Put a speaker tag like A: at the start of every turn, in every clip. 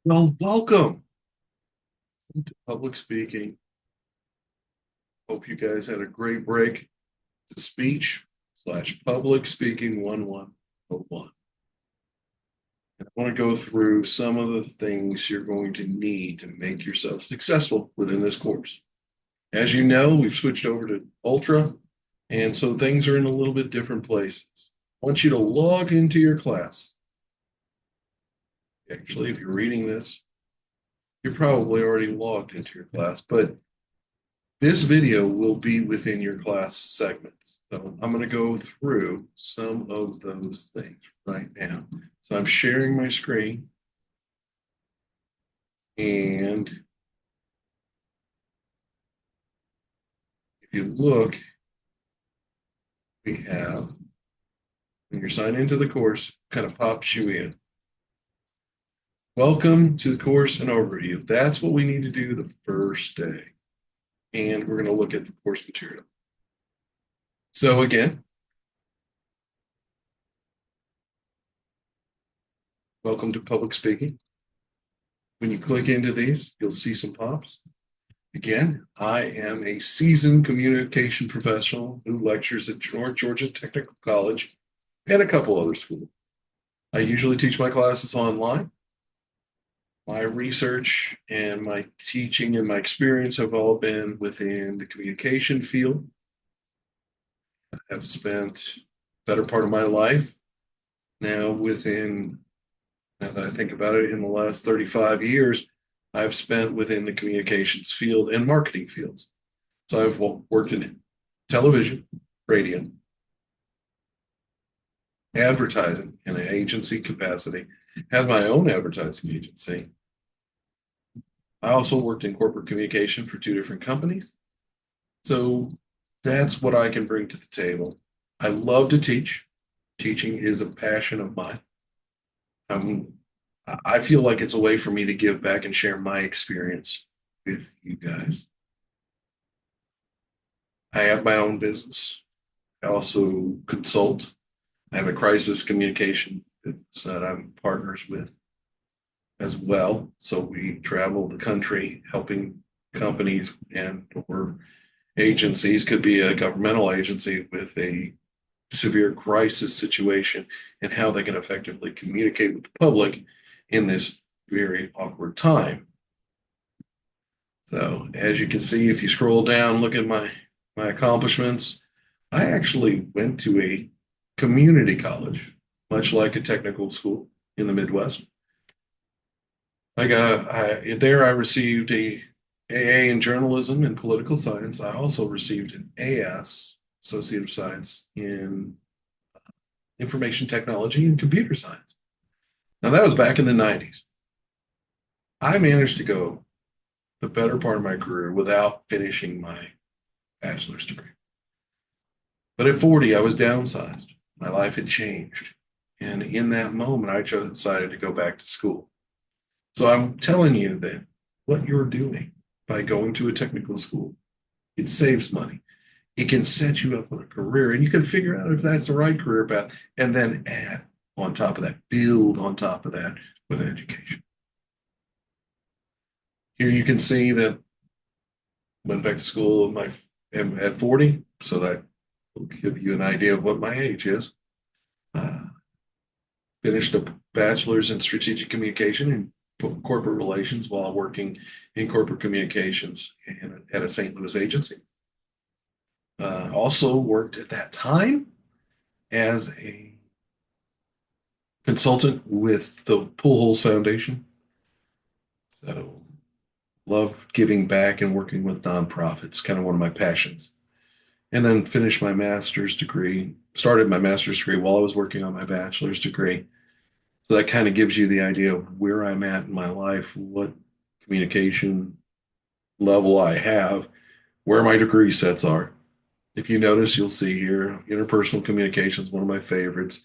A: Well, welcome to public speaking. Hope you guys had a great break to speech slash public speaking 1101. And I want to go through some of the things you're going to need to make yourself successful within this course. As you know, we've switched over to Ultra, and so things are in a little bit different places. I want you to log into your class. Actually, if you're reading this, you're probably already logged into your class, but this video will be within your class segments. So I'm going to go through some of those things right now. So I'm sharing my screen, and if you look, we have, when you're signed into the course, kind of pops you in. Welcome to the course and overview. That's what we need to do the first day. And we're going to look at the course material. So again, welcome to public speaking. When you click into these, you'll see some pops. Again, I am a seasoned communication professional who lectures at North Georgia Technical College and a couple other schools. I usually teach my classes online. My research and my teaching and my experience have all been within the communication field. I have spent the better part of my life now now that I think about it, in the last 35 years, I've spent within the communications field and marketing fields. So I've worked in television, radio, advertising in an agency capacity, had my own advertising agency. I also worked in corporate communication for two different companies. So that's what I can bring to the table. I love to teach. Teaching is a passion of mine. Um, I feel like it's a way for me to give back and share my experience with you guys. I have my own business. I also consult. I have a crisis communication business that I'm partners with as well. So we travel the country helping companies and or agencies, could be a governmental agency with a severe crisis situation, and how they can effectively communicate with the public in this very awkward time. So as you can see, if you scroll down, look at my accomplishments. I actually went to a community college, much like a technical school in the Midwest. There I received a AA in journalism and political science. I also received an AS, Associate of Science, in information technology and computer science. Now that was back in the 90s. I managed to go the better part of my career without finishing my bachelor's degree. But at 40, I was downsized. My life had changed. And in that moment, I decided to go back to school. So I'm telling you that what you're doing by going to a technical school, it saves money. It can set you up on a career, and you can figure out if that's the right career path and then add on top of that, build on top of that with education. Here you can see that I went back to school at 40, so that will give you an idea of what my age is. Uh, Finished a bachelor's in strategic communication and corporate relations while working in corporate communications at a St. Louis agency. Also worked at that time as a consultant with the Pool Holes Foundation. So love giving back and working with nonprofits, kind of one of my passions. And then finished my master's degree, started my master's degree while I was working on my bachelor's degree. So that kind of gives you the idea of where I'm at in my life, what communication level I have, where my degree sets are. If you notice, you'll see here interpersonal communication is one of my favorites.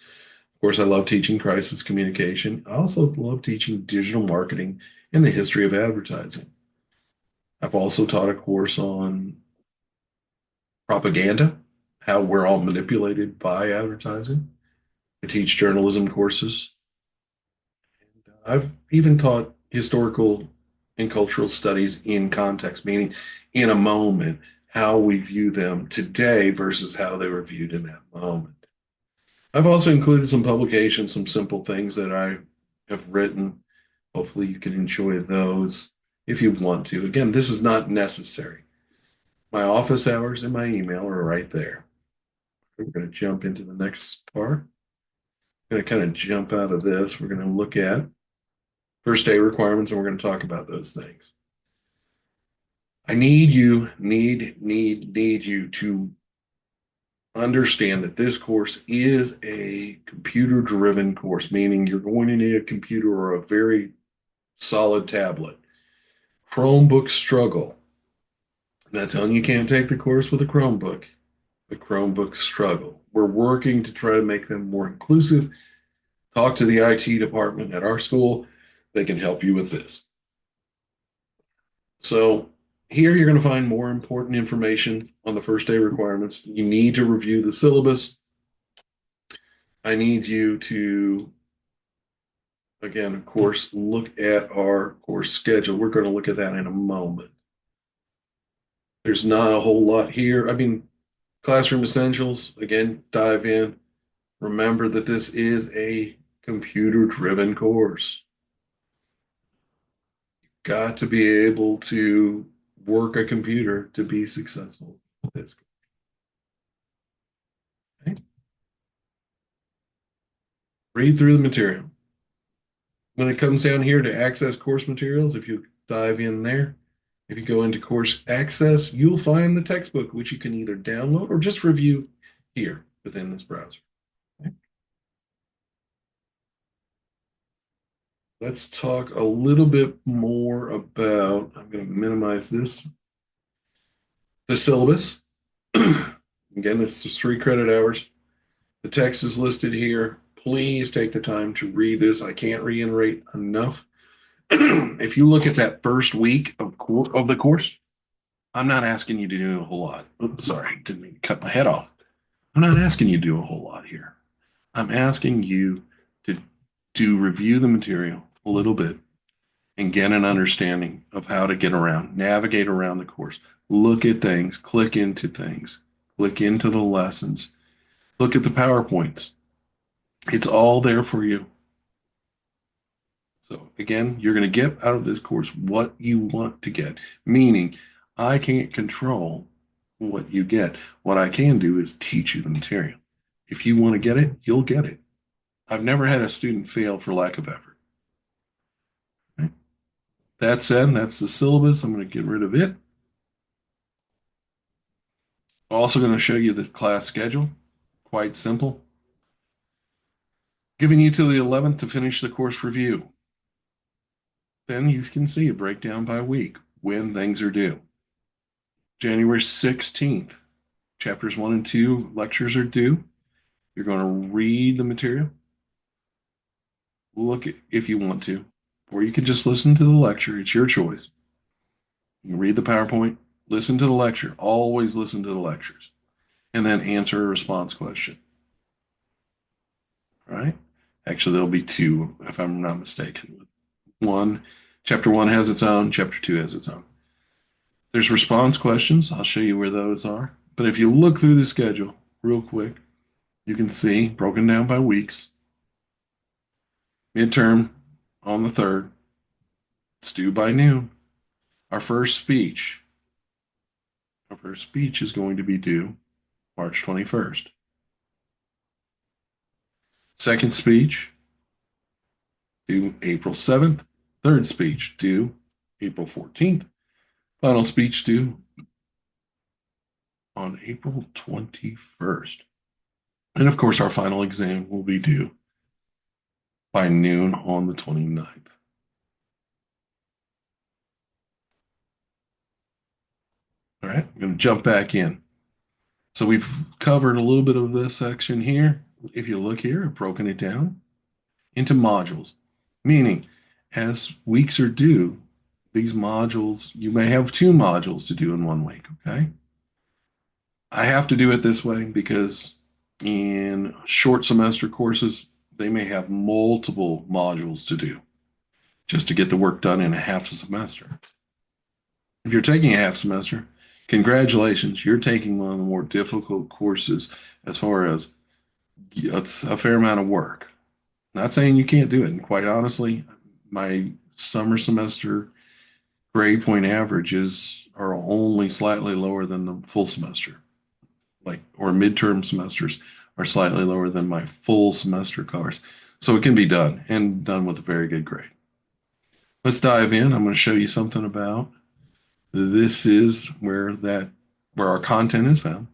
A: Of course, I love teaching crisis communication. I also love teaching digital marketing and the history of advertising. I've also taught a course on propaganda, how we're all manipulated by advertising. I teach journalism courses. I've even taught historical and cultural studies in context, meaning in a moment, how we view them today versus how they were viewed in that moment. I've also included some publications, some simple things that I have written. Hopefully, you can enjoy those if you want to. Again, this is not necessary. My office hours and my email are right there. We're going to jump into the next part. We're going to kind of jump out of this. We're going to look at first day requirements, and we're going to talk about those things. I need you to understand that this course is a computer driven course, meaning you're going to need a computer or a very solid tablet. Chromebook struggle. I'm not telling you can't take the course with a Chromebook. The Chromebook struggle. We're working to try to make them more inclusive. Talk to the IT department at our school. They can help you with this. So here you're going to find more important information on the first day requirements. You need to review the syllabus. I need you to, again, of course, look at our course schedule. We're going to look at that in a moment. There's not a whole lot here. I mean, classroom essentials, again, dive in. Remember that this is a computer driven course. Got to be able to work a computer to be successful with this. Okay? Read through the material. When it comes down here to access course materials, if you dive in there, if you go into course access, you'll find the textbook, which you can either download or just review here within this browser. Okay? Let's talk a little bit more about, I'm going to minimize this, the syllabus. Again, that's just 3 credit hours. The text is listed here. Please take the time to read this. I can't reiterate enough. If you look at that first week of the course, I'm not asking you to do a whole lot. Oops, sorry, didn't mean to cut my head off. I'm not asking you to do a whole lot here. I'm asking you to review the material a little bit and get an understanding of how to get around, navigate around the course, look at things, click into things, click into the lessons, look at the PowerPoints. It's all there for you. So again, you're going to get out of this course what you want to get, meaning I can't control what you get. What I can do is teach you the material. If you want to get it, you'll get it. I've never had a student fail for lack of effort. Right? That said, that's the syllabus. I'm going to get rid of it. Also going to show you the class schedule. Quite simple. Giving you till the 11th to finish the course review. Then you can see a breakdown by week when things are due. January 16th, chapters 1 and 2 lectures are due. You're going to read the material. Look at if you want to, or you can just listen to the lecture. It's your choice. You can read the PowerPoint, listen to the lecture. Always listen to the lectures, and then answer a response question. All right? Actually, there'll be two, if I'm not mistaken. Chapter 1 has its own, chapter 2 has its own. There's response questions. I'll show you where those are. But if you look through the schedule real quick, you can see broken down by weeks. Midterm on the 3rd. It's due by noon. Our first speech. Our first speech is going to be due March 21st. Second speech due April 7th. Third speech due April 14th. Final speech due on April 21st. And of course, our final exam will be due by noon on the 29th. All right, I'm going to jump back in. So we've covered a little bit of this section here. If you look here, I've broken it down into modules, meaning as weeks are due, these modules, you may have 2 modules to do in 1 week, okay? I have to do it this way because in short semester courses, they may have multiple modules to do. just to get the work done in a half a semester. If you're taking a half semester, congratulations, you're taking one of the more difficult courses as far as it's a fair amount of work. Not saying you can't do it. And quite honestly, my summer semester grade point averages are only slightly lower than the full semester, like, or midterm semesters are slightly lower than my full semester course. So it can be done and done with a very good grade. Let's dive in. I'm going to show you something about this is where our content is found.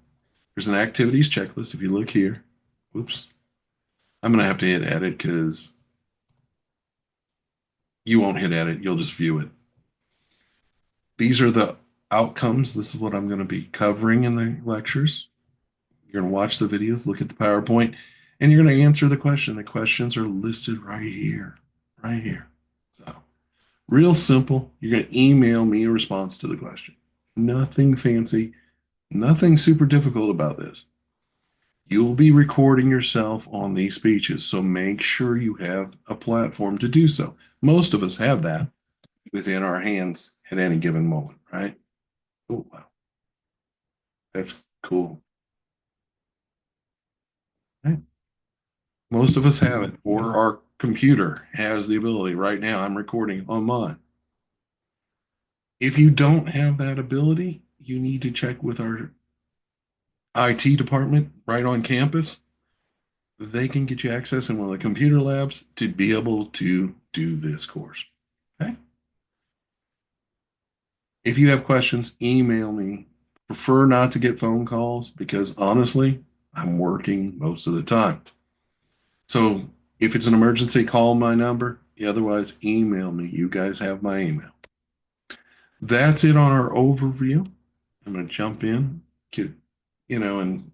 A: There's an activities checklist. If you look here, oops, I'm going to have to hit edit because you won't hit edit. You'll just view it. These are the outcomes. This is what I'm going to be covering in the lectures. You're going to watch the videos, look at the PowerPoint, and you're going to answer the question. The questions are listed right here, right here. So real simple. You're going to email me a response to the question. Nothing fancy, nothing super difficult about this. You'll be recording yourself on these speeches, so make sure you have a platform to do so. Most of us have that within our hands at any given moment, right? Oh, wow. That's cool. Right. Most of us have it, or our computer has the ability. Right now, I'm recording on mine. If you don't have that ability, you need to check with our IT department right on campus. They can get you access in one of the computer labs to be able to do this course. Okay. If you have questions, email me. Prefer not to get phone calls because honestly, I'm working most of the time. So if it's an emergency, call my number. Otherwise, email me. You guys have my email. That's it on our overview. I'm going to jump in, and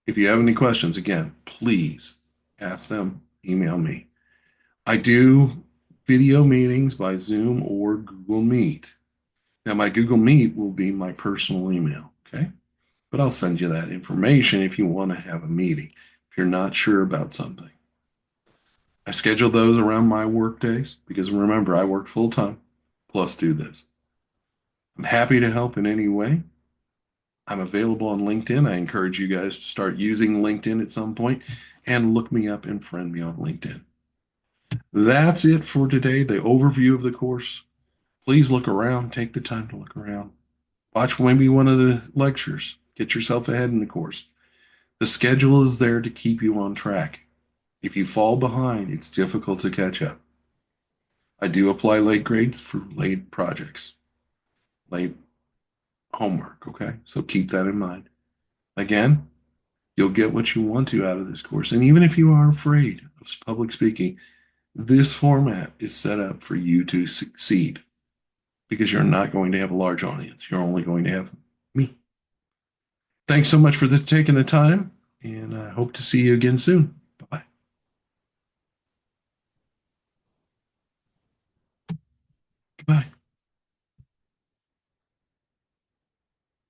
A: if you have any questions, again, please ask them, email me. I do video meetings by Zoom or Google Meet. Now, my Google Meet will be my personal email, okay? But I'll send you that information if you want to have a meeting, if you're not sure about something. I schedule those around my work days because remember, I work full time plus do this. I'm happy to help in any way. I'm available on LinkedIn. I encourage you guys to start using LinkedIn at some point and look me up and friend me on LinkedIn. That's it for today, the overview of the course. Please look around, take the time to look around. Watch maybe one of the lectures. Get yourself ahead in the course. The schedule is there to keep you on track. If you fall behind, it's difficult to catch up. I do apply late grades for late projects, late homework, okay? So keep that in mind. Again, you'll get what you want to out of this course. And even if you are afraid of public speaking, this format is set up for you to succeed because you're not going to have a large audience. You're only going to have me. Thanks so much for taking the time, and I hope to see you again soon.